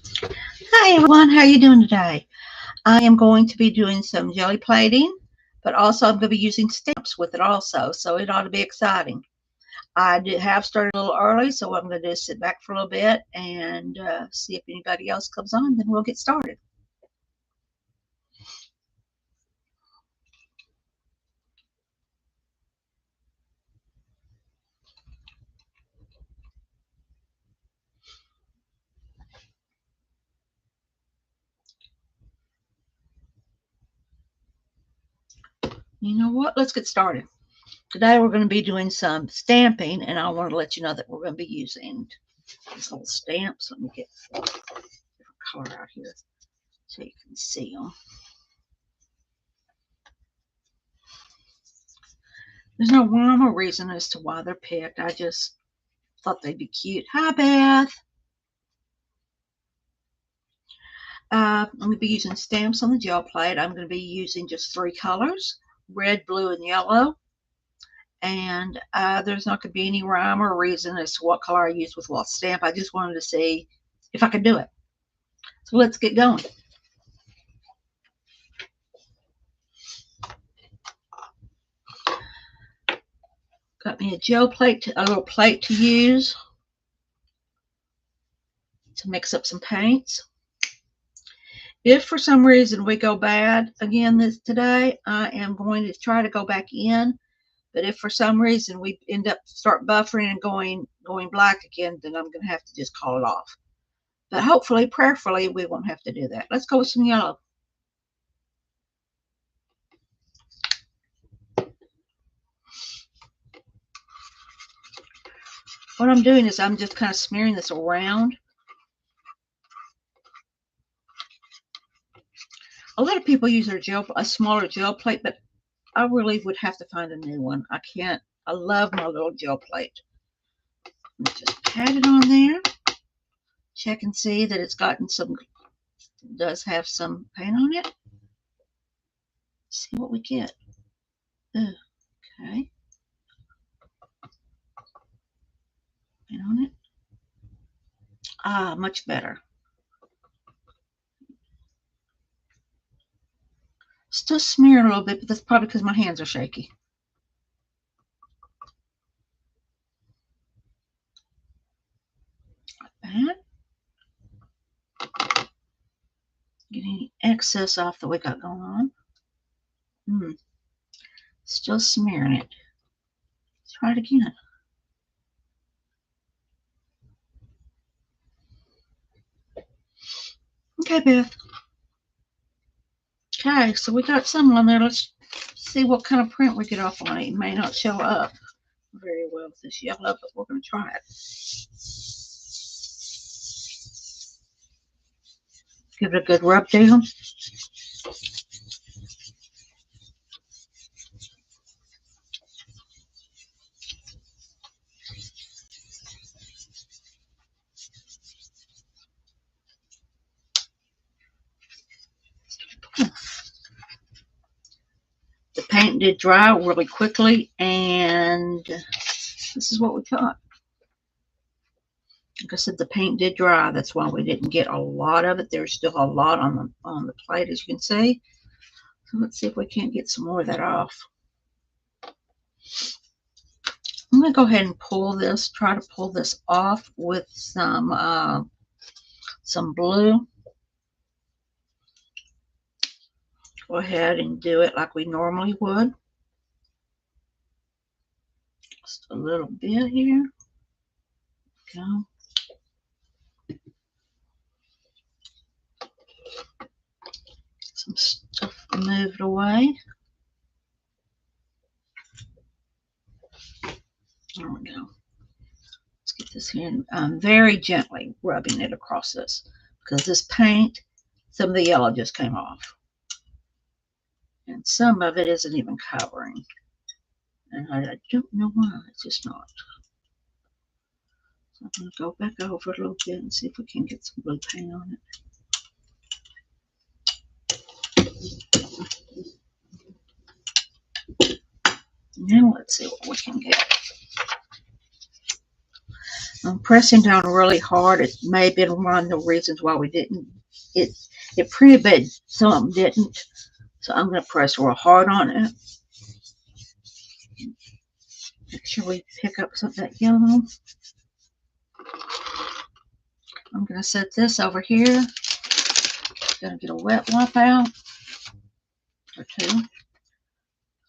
Hi everyone, how are you doing today? I am going to be doing some jelly plating, but also I'm going to be using stamps with it also, so it ought to be exciting. I did have started a little early, so what I'm going to do is sit back for a little bit and see if anybody else comes on, then we'll get started. You know what? Let's get started. Today we're going to be doing some stamping, and I want to let you know that we're going to be using these little stamps. Let me get a different color out here so you can see them. There's no rhyme or reason as to why they're picked. I just thought they'd be cute. Hi, Beth. I'm going to be using stamps on the gel plate. I'm going to be using just 3 colors, red, blue, and yellow. And there's not going to be any rhyme or reason as to what color I use with what stamp. I just wanted to see if I could do it. So let's get going. Got me a gel plate, a little plate to use to mix up some paints. If for some reason we go bad again today, I am going to try to go back in. But if for some reason we end up start buffering and going black again, then I'm going to have to just call it off. But hopefully, prayerfully, we won't have to do that. Let's go with some yellow. What I'm doing is I'm just kind of smearing this around. A lot of people use a smaller gel plate, but I really would have to find a new one. I can't. I love my little gel plate. Just pat it on there. Check and see that it's gotten some, does have some paint on it. See what we get. Okay. Paint on it. Ah, much better. Still smearing a little bit, but that's probably because my hands are shaky. Like that. Get any excess off that we got going on. Still smearing it. Let's try it again. Okay, Beth. Okay, so we got some on there. Let's see what kind of print we get off on it. It may not show up very well with this yellow, but we're going to try it. Give it a good rub down. The paint did dry really quickly, and this is what we got. Like I said, the paint did dry. That's why we didn't get a lot of it. There's still a lot on the plate, as you can see. So let's see if we can't get some more of that off. I'm going to go ahead and pull this, try to pull this off with some blue. Go ahead and do it like we normally would. Just a little bit here. Go. Some stuff moved away. There we go. Let's get this here. And I'm very gently rubbing it across this because this paint, some of the yellow just came off. And some of it isn't even covering. And I don't know why. It's just not. So I'm going to go back over it a little bit and see if we can get some blue paint on it. Now let's see what we can get. I'm pressing down really hard. It may have been one of the reasons why we didn't. It printed, but some of them didn't. So I'm going to press real hard on it. Make sure we pick up some of that yellow. I'm going to set this over here. Going to get a wet wipe out or two.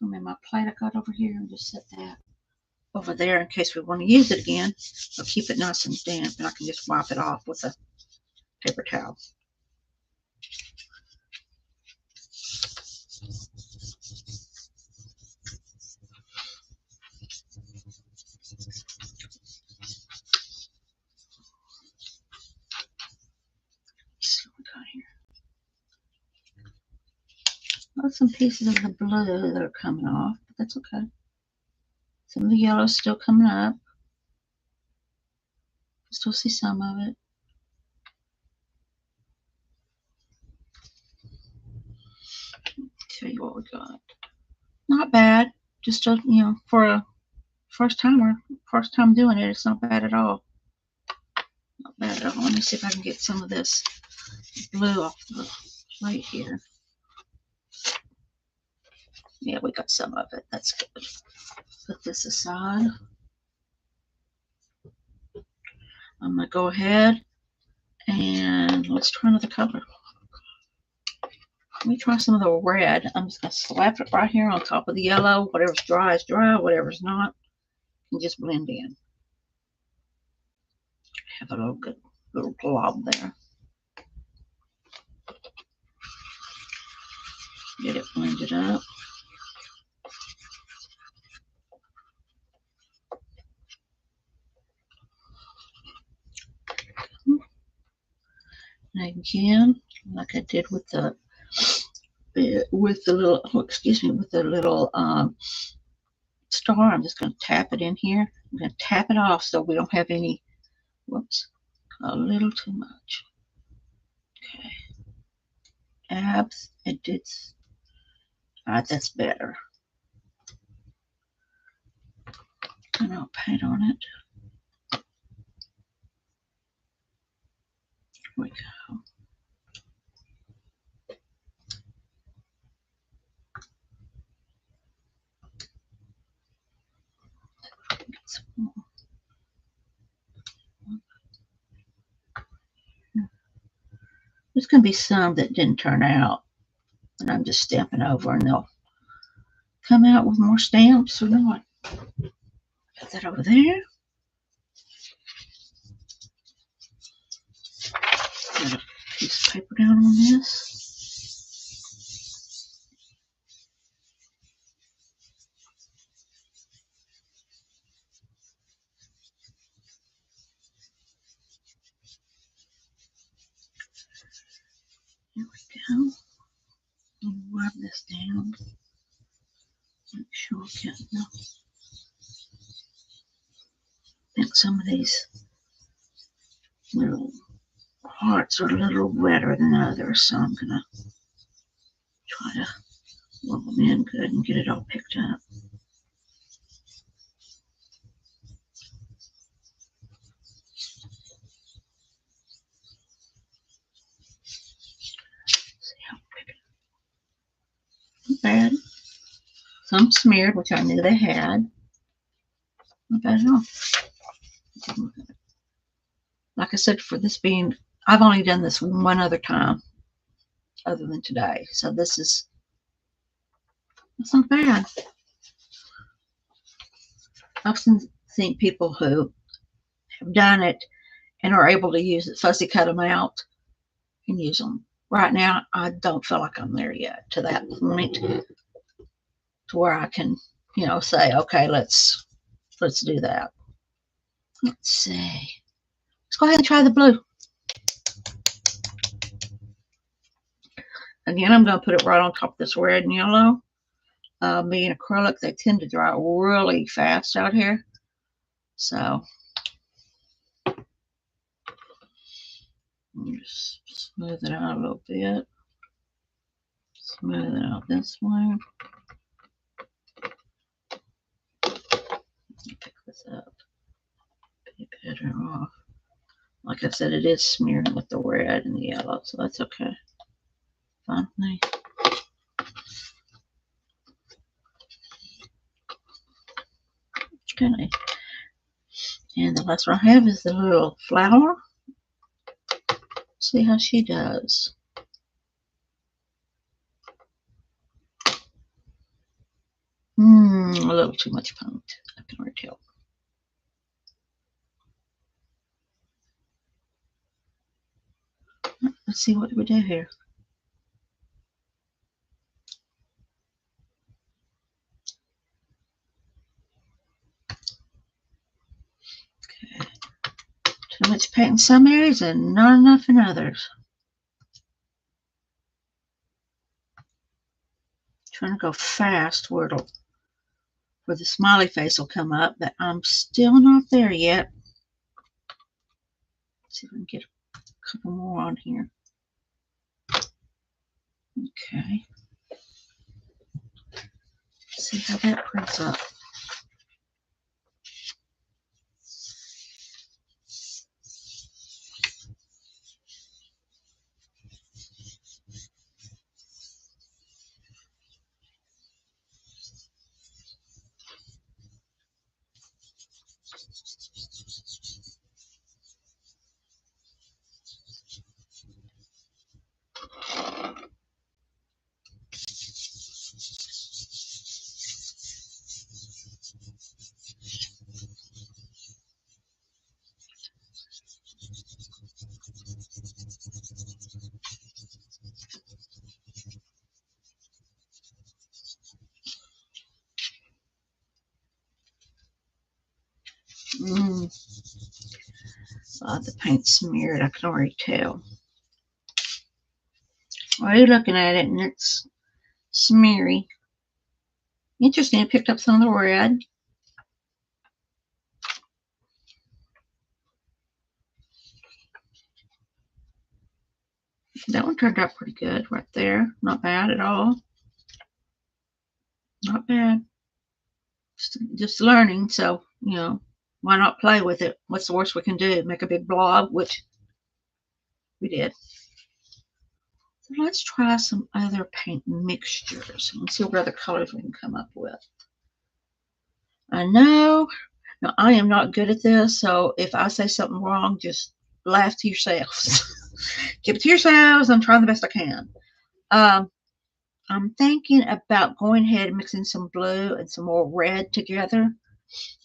I mean, my plate I got over here and just set that over there in case we want to use it again. I'll keep it nice and damp, and I can just wipe it off with a paper towel. See what we got here. Got some pieces of the blue that are coming off, but that's okay. Some of the yellow's still coming up. Still see some of it. Tell you what we got. Not bad. Just for a first timer, first time doing it, it's not bad at all. Not bad at all. Let me see if I can get some of this blue off the plate here. Yeah, we got some of it. That's good. Put this aside. I'm going to go ahead and let's try another color. Let me try some of the red. I'm just going to slap it right here on top of the yellow. Whatever's dry is dry. Whatever's not can just blend in. Have a little glob there. Get it blended up. And again, like I did with the little, with the little star, I'm just going to tap it in here. I'm going to tap it off so we don't have any, whoops, a little too much. Okay. Abs, it did, all right, that's better. And I'll paint on it. Here we go. Get some more. There's going to be some that didn't turn out, and I'm just stamping over, and they'll come out with more stamps or not. Put that over there. Put a piece of paper down on this. There we go. And rub this down. Make sure we get enough. I think some of these little parts are a little wetter than others, so I'm going to try to rub them in good and get it all picked up. See how quick. Not bad. Some smeared, which I knew they had. Not bad at all. Like I said, for this being, I've only done this one other time, other than today. So that's not bad. I've seen people who have done it and are able to use it, fussy cut them out and use them. Right now, I don't feel like I'm there yet to that point to where I can, say, okay, let's do that. Let's see. Let's go ahead and try the blue. Again, I'm going to put it right on top of this red and yellow. Being acrylic, they tend to dry really fast out here. So, just smooth it out a little bit. Smooth it out this way. Pick this up. Be better. tear off. Like I said, it is smeared with the red and the yellow, so that's okay. Fine with me. Okay. And the last one I have is the little flower. See how she does. A little too much paint. I can already tell. Let's see what we do here. Okay. Too much paint in some areas and not enough in others. Trying to go fast where the smiley face will come up, but I'm still not there yet. Let's see if we can get a couple more on here. Okay. Let's see how that prints up. The paint smeared, I can already tell. Well, you're looking at it and it's smeary. Interesting, I picked up some of the red. That one turned out pretty good right there. Not bad at all. Not bad. Just learning, so, you know, why not play with it? What's the worst we can do? Make a big blob, which we did. So let's try some other paint mixtures and see what other colors we can come up with. I know, now I am not good at this, so if I say something wrong, just laugh to yourselves. Keep it to yourselves. I'm trying the best I can. I'm thinking about going ahead and mixing some blue and some more red together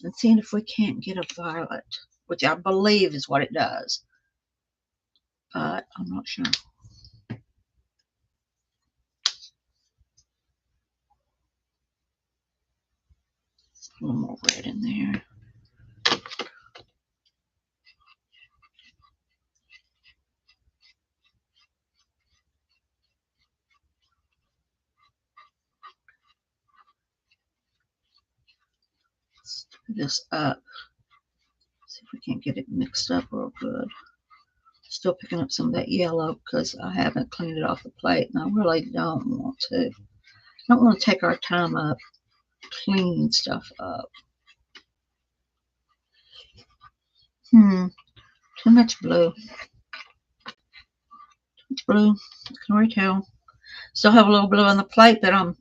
and seeing if we can't get a violet, which I believe is what it does, but I'm not sure. A little more red in there. Stir this up. See if we can't get it mixed up real good. Still picking up some of that yellow because I haven't cleaned it off the plate, and I really don't want to. I don't want to take our time up cleaning stuff up. Too much blue. Too much blue. I can already tell. Still have a little blue on the plate, but I'm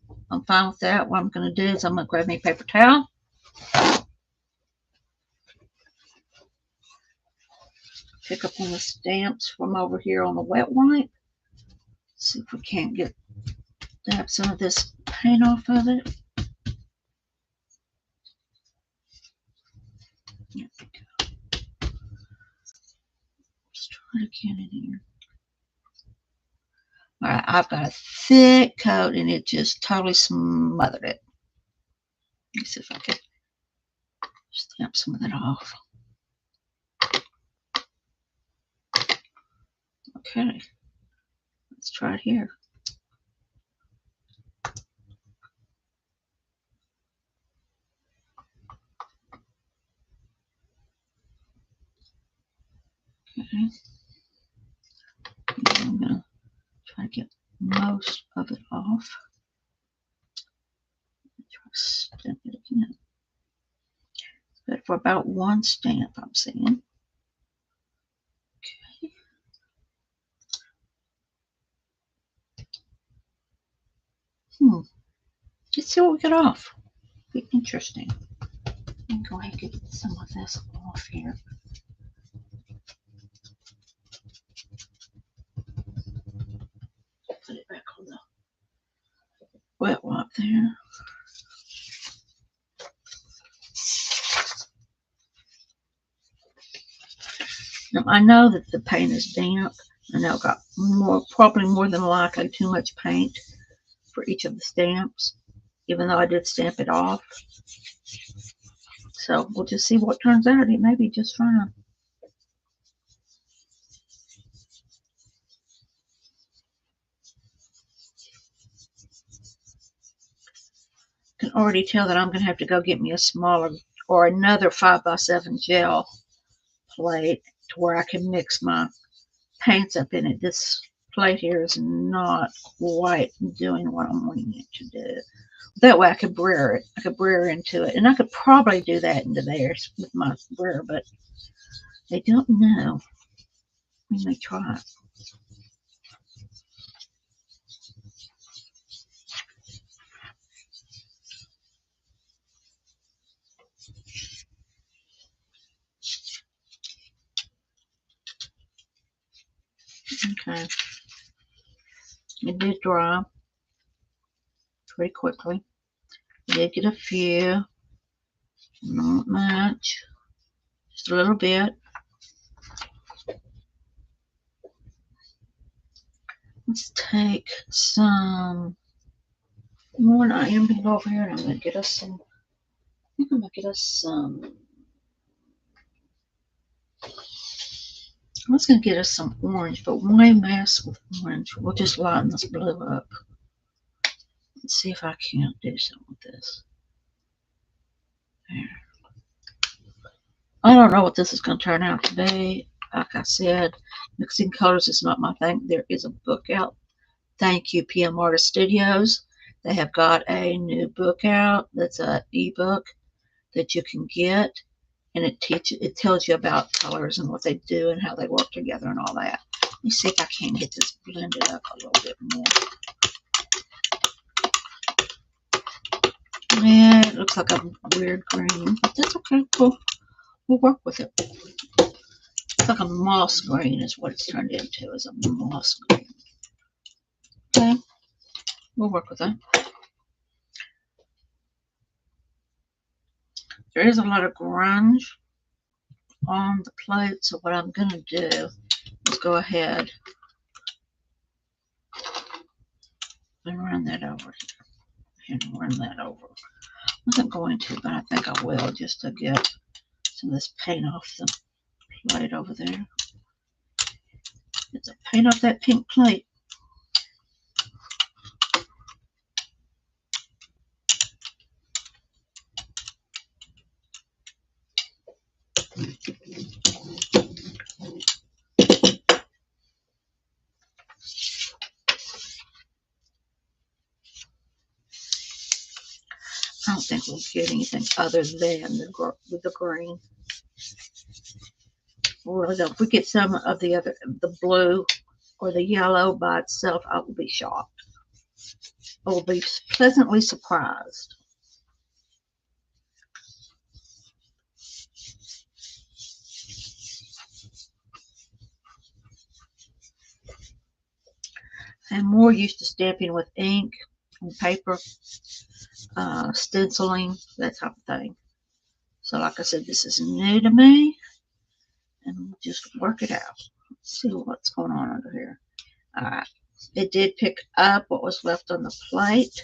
fine with that. What I'm going to do is I'm going to grab me a paper towel. Pick up on the stamps from over here on the wet wipe. See if we can't dab some of this paint off of it. There we go. Let's try it again in here. All right, I've got a thick coat and it just totally smothered it. Let's see if I can stamp some of that off. Okay, let's try it here. Okay, and I'm gonna try to get most of it off. Try to stamp it again. Good for about one stamp, I'm seeing. Let's see what we get off. Be interesting. Let me go ahead and get some of this off here. Put it back on the wet wipe there. Now, I know that the paint is damp. I know I got probably more than likely too much paint for each of the stamps, even though I did stamp it off. So we'll just see what turns out. It may be just fine. I can already tell that I'm going to have to go get me a smaller or another 5x7 gel plate to where I can mix my paints up in it. This plate here is not quite doing what I'm wanting it to do. That way I could brewer it. I could brewer into it. And I could probably do that into theirs with my brewer, but I don't know. We may try it. Okay. It did dry pretty quickly. I did get a few. Not much. Just a little bit. Let's take some more. I am going to go over here and I'm going to get us some. I think I'm going to get us some. I was going to get us some orange, but why mess with orange? We'll just lighten this blue up. Let's see if I can't do something with this. There. I don't know what this is going to turn out to be. Like I said, mixing colors is not my thing. There is a book out. Thank you, PM Artist Studios. They have got a new book out that's an ebook that you can get, and it tells you about colors and what they do and how they work together and all that. Let me see if I can get this blended up a little bit more. Yeah, it looks like a weird green, but that's okay. We'll work with it. It's like a moss green is what it's turned into, is a moss green. Okay, we'll work with that. There is a lot of grunge on the plate, so what I'm going to do is go ahead and run that over here. And run that over. I wasn't going to, but I think I will, just to get some of this paint off the plate over there. Get the paint off that pink plate. I don't think we'll get anything other than the green. Or if we get some of the blue or the yellow by itself, I will be shocked. I will be pleasantly surprised. I'm more used to stamping with ink and paper, stenciling, that type of thing. So like I said, this is new to me, and we'll just work it out. Let's see what's going on under here. All right. It did pick up what was left on the plate,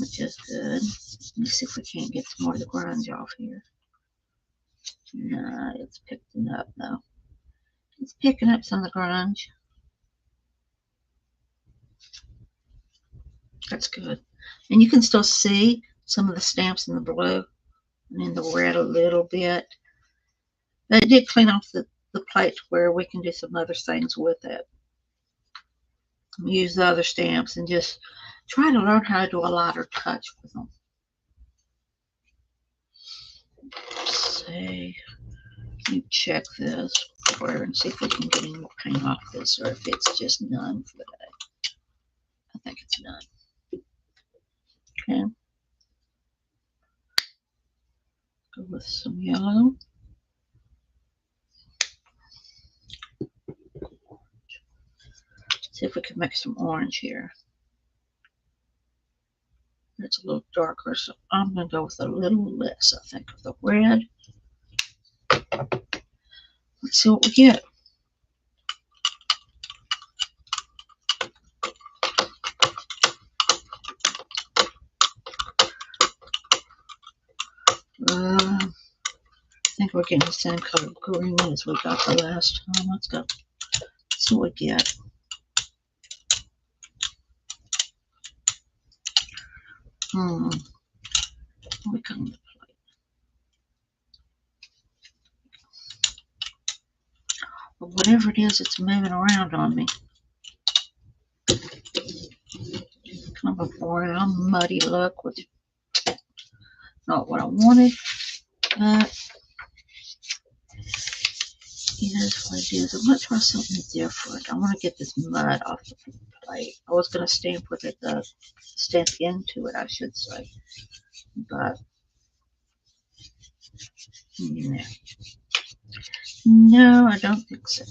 which is good. Let me see if we can't get some more of the grunge off here. No, it's picking up though. It's picking up some of the grunge. That's good. And you can still see some of the stamps in the blue and in the red a little bit. But it did clean off the plate where we can do some other things with it. Use the other stamps and just try to learn how to do a lighter touch with them. Let's see. Let me check this before and see if we can get any more paint off this, or if it's just none for the day. I think it's none. Okay. Go with some yellow. See if we can make some orange here. It's a little darker, so I'm going to go with a little less, I think, of the red. Let's see what we get. I think we're getting the same color green as we got the last time. Let's go. Let's see what we get. We come to plate. But whatever it is, it's moving around on me. Kind of a brown, muddy look, which is not what I wanted. But here's what I do. I'm going to try something different. I want to get this mud off the plate. I was going to stamp with it, stamp into it, I should say. But no. No, I don't think so.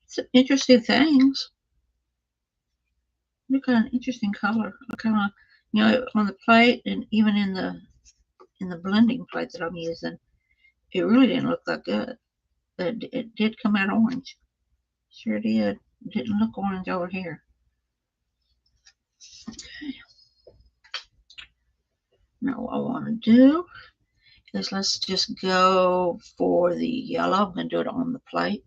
Some interesting things. Look at an interesting color. Kind of, you know, on the plate and even in the blending plate that I'm using, it really didn't look that good. But it did come out orange. Sure did. It didn't look orange over here. Okay. Now what I want to do is let's just go for the yellow. I'm going to do it on the plate.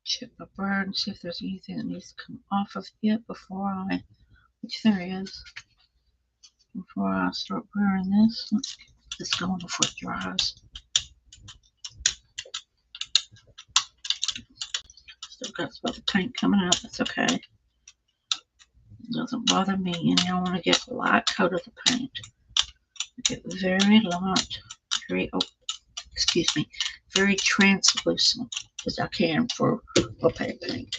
Check my burr and see if there's anything that needs to come off of it before I, which there is, before I start burring this. Let's get this going before it dries. Still got some of the paint coming out. That's okay. It doesn't bother me. And I want to get a light coat of the paint. Get very light, excuse me, very translucent as I can for opaque paint.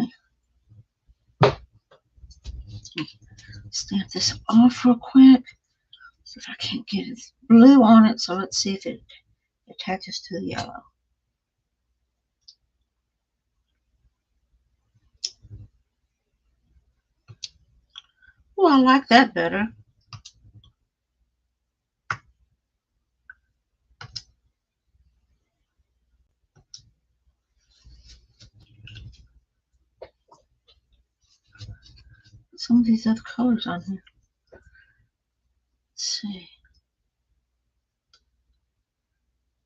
Okay. Stamp this off real quick. See if I can't get it blue on it. So let's see if it attaches to the yellow. Well, I like that better. Some of these other colors on here. Let's see.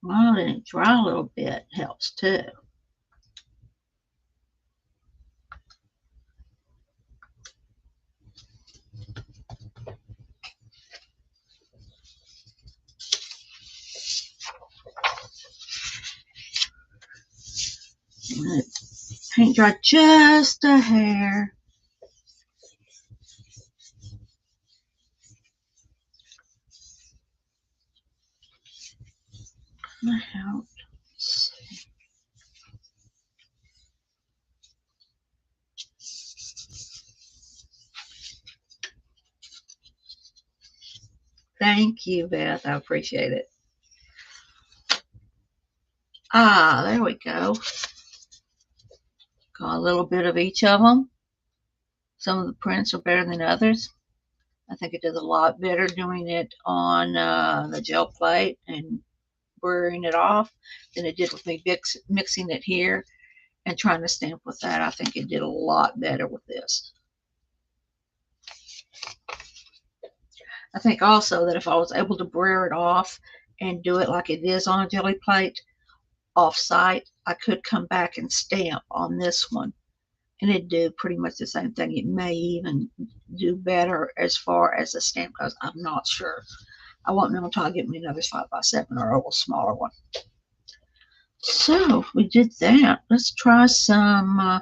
Well, letting it dry a little bit helps too. Let paint dry just a hair. That helped. Thank you, Beth. I appreciate it. Ah, there we go. Got a little bit of each of them. Some of the prints are better than others. I think it does a lot better doing it on the gel plate and burring it off than it did with me mixing it here and trying to stamp with that. I think it did a lot better with this. I think also that if I was able to burr it off and do it like it is on a jelly plate off site, I could come back and stamp on this one and it'd do pretty much the same thing. It may even do better as far as the stamp goes. I'm not sure. I won't know until I get me another 5x7 or a little smaller one. So we did that. Let's try some.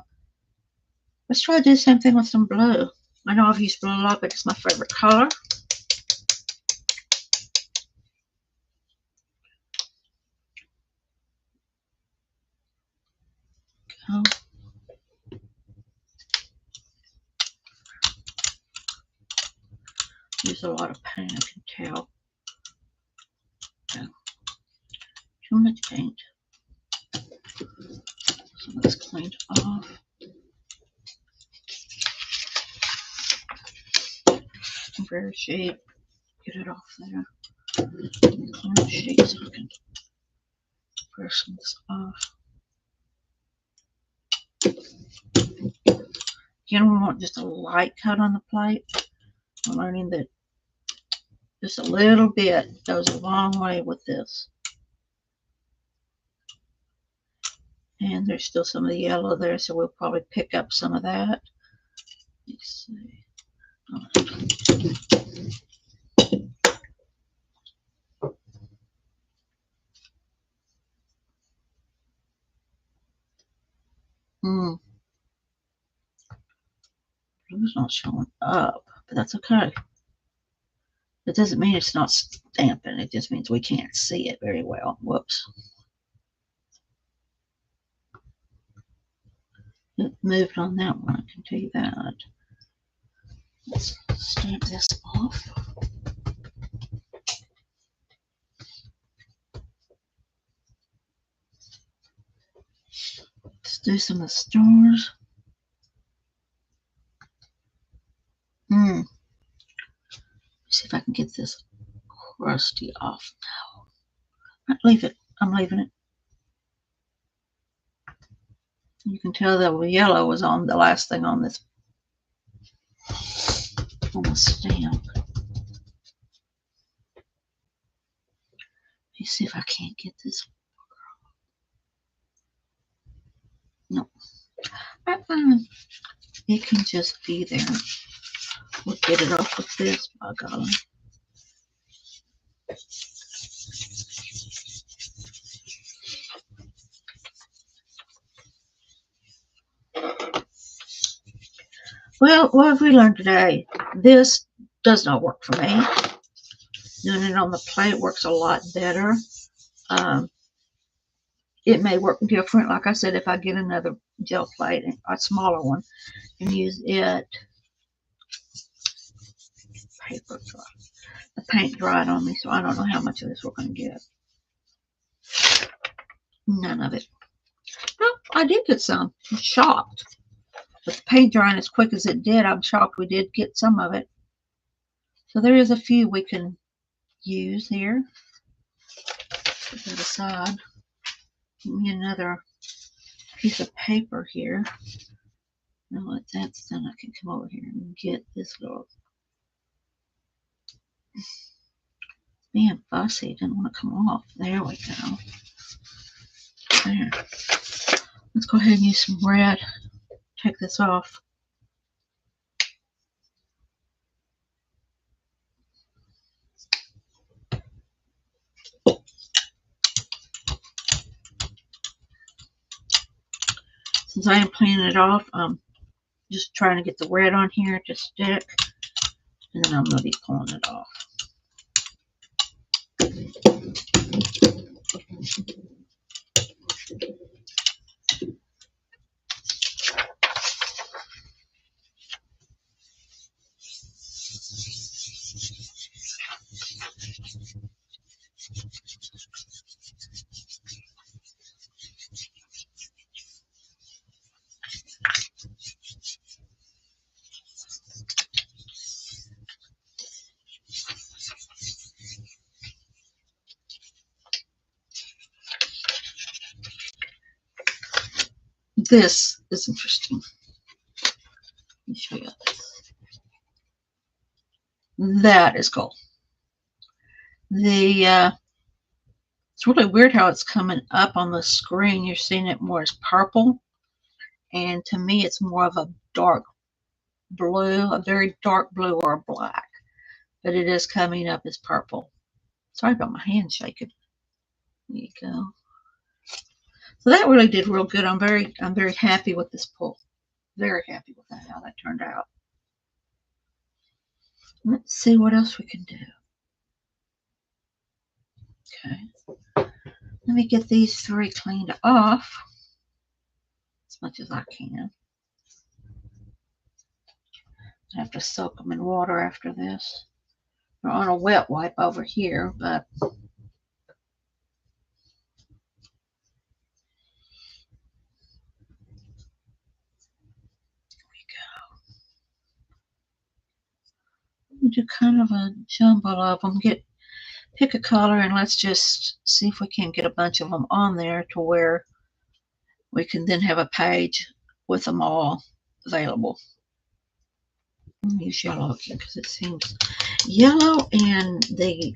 Let's try to do the same thing with some blue. I know I've used blue a lot, but it's my favorite color. Go. Use a lot of paint, I can tell. No. Too much paint. Some of this cleaned off. Very sheet. Get it off there. Clean the sheet so I can brush some of this off. Again, we want just a light cut on the plate. I'm learning that just a little bit goes a long way with this. And there's still some of the yellow there, so we'll probably pick up some of that. Let's see. Blue's not showing up, but that's okay. It doesn't mean it's not stamping. It just means we can't see it very well. Whoops. It moved on that one, I can tell you that. Let's stamp this off. Let's do some of the stars. Let's see if I can get this crusty off now. Leave it. I'm leaving it. You can tell that the yellow was on the last thing on this on the stamp. Let me see if I can't get this. No. It can just be there. We'll get it off with this, by golly. Well, what have we learned today? This does not work for me. Doing it on the plate works a lot better. It may work different. Like I said, if I get another gel plate, a smaller one, and use it. Paper dry. The paint dried on me, so I don't know how much of this we're going to get. None of it. No, I did get some. I'm shocked. With the paint drying as quick as it did, I'm shocked we did get some of it. So there is a few we can use here. Put that aside. Give me another piece of paper here. Now that that's done, I can come over here and get this little. Being fussy, didn't want to come off. There we go. There. Let's go ahead and use some red. Take this off. Since I am cleaning it off, I'm just trying to get the red on here to stick, and then I'm going to be pulling it off. This is interesting. Let me show you this. That is cool. It's really weird how it's coming up on the screen. You're seeing it more as purple, and to me it's more of a dark blue, a very dark blue or a black, but it is coming up as purple. Sorry about my hand shaking. There you go. So that really did real good. I'm very happy with this pull. Very happy with that, how that turned out. Let's see what else we can do. Okay. Let me get these 3 cleaned off as much as I can. I have to soak them in water after this. They're on a wet wipe over here, but do kind of a jumble of them. Pick a color and let's just see if we can get a bunch of them on there to where we can then have a page with them all available. Use yellow again because it seems yellow and the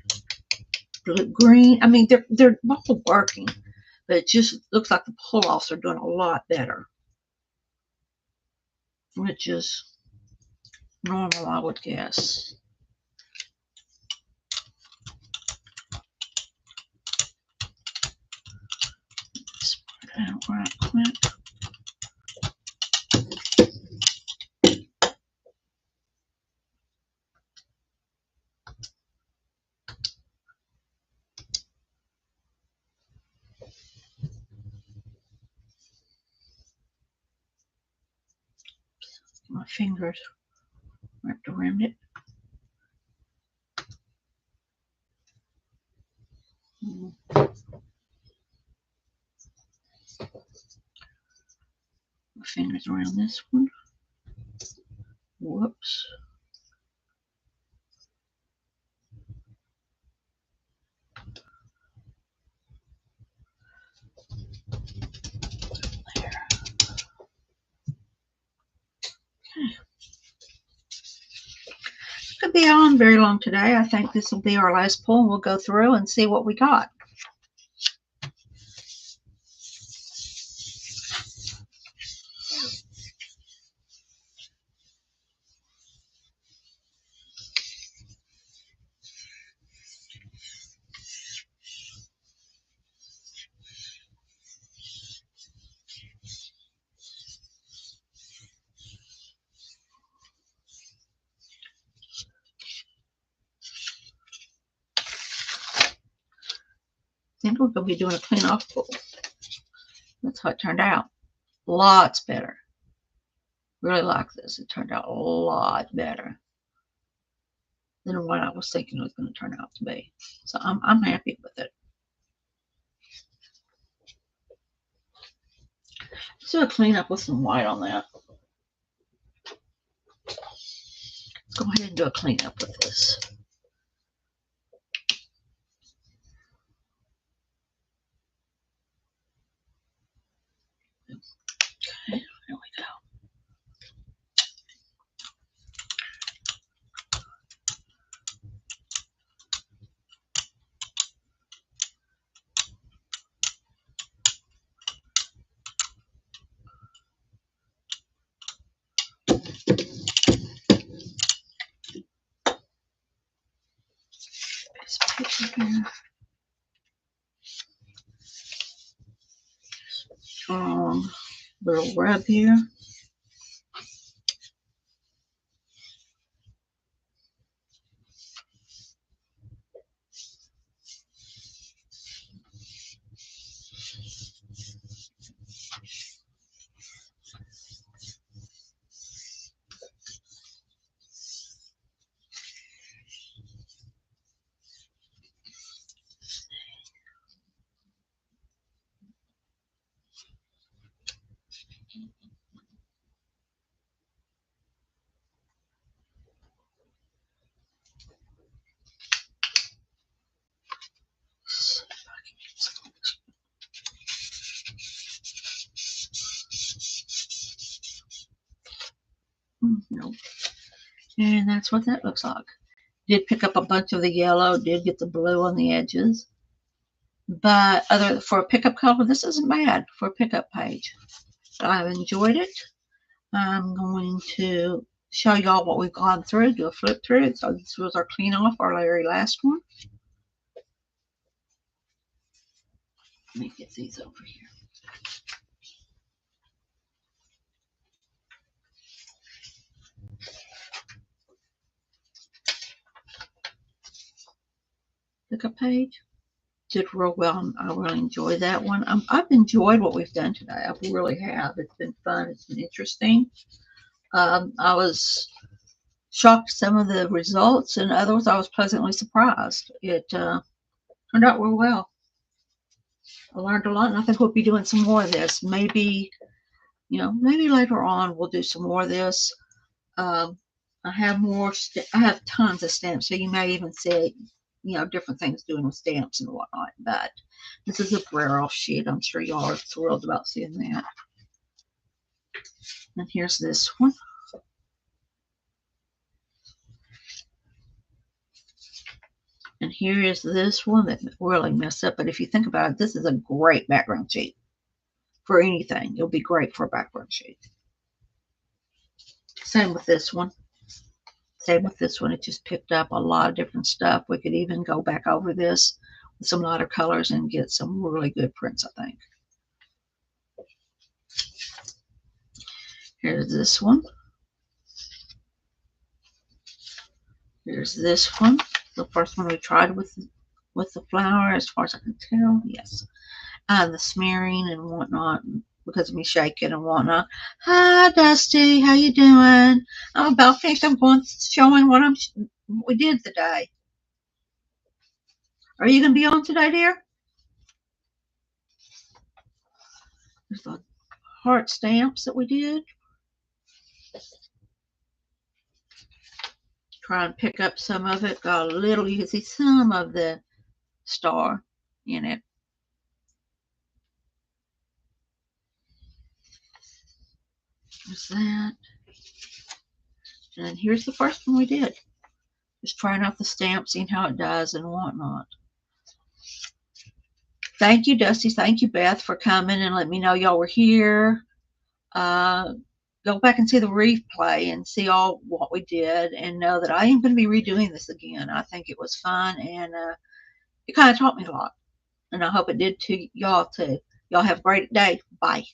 blue, green. I mean, they're both working, but it just looks like the pull-offs are doing a lot better, which is normal, I would guess. Spread it out right quick. My fingers wrapped around it. My fingers around this one. Whoops. There. Okay. Could be on very long today. I think this will be our last pull. We'll go through and see what we got. I think we're going to be doing a clean off pull. That's how it turned out. Lots better. Really like this. It turned out a lot better than what I was thinking it was going to turn out to be. So I'm happy with it. Let's do a clean up with some white on that. Let's go ahead and do a clean up with this. Okay, there we go. This picture here. Little rub here. Nope. And that's what that looks like. Did pick up a bunch of the yellow, did get the blue on the edges. But for a pickup color, this isn't bad for a pickup page. So I've enjoyed it. I'm going to show y'all what we've gone through, do a flip through. So this was our clean off, our very last one. Let me get these over here. Pickup page. Did real well. I really enjoyed that one. I've enjoyed what we've done today. I really have. It's been fun. It's been interesting. I was shocked at some of the results, and others I was pleasantly surprised. It turned out real well. I learned a lot, and I think we'll be doing some more of this. Maybe, maybe later on we'll do some more of this. Um, I have more. I have tons of stamps, so you may even see, different things doing with stamps and whatnot. But this is a Braille sheet. I'm sure y'all are thrilled about seeing that. And here's this one. And here is this one that really messed up. But if you think about it, this is a great background sheet for anything. It'll be great for a background sheet. Same with this one. Same with this one. It just picked up a lot of different stuff. We could even go back over this with some lighter colors and get some really good prints, I think. Here's this one. Here's this one. The first one we tried with the flower, as far as I can tell. Yes. The smearing and whatnot, because of me shaking and whatnot. Hi, Dusty. How you doing? I'm about finished. I'm going showing what we did today. Are you going to be on today, dear? There's the heart stamps that we did. Try and pick up some of it. Got a little, you can see some of the star in it. There's that. And here's the first one we did. Just trying out the stamp, seeing how it does and whatnot. Thank you, Dusty. Thank you, Beth, for coming and letting me know y'all were here. Go back and see the replay and see all what we did, and know that I am going to be redoing this again. I think it was fun, and it kind of taught me a lot. And I hope it did to y'all too. Y'all have a great day. Bye.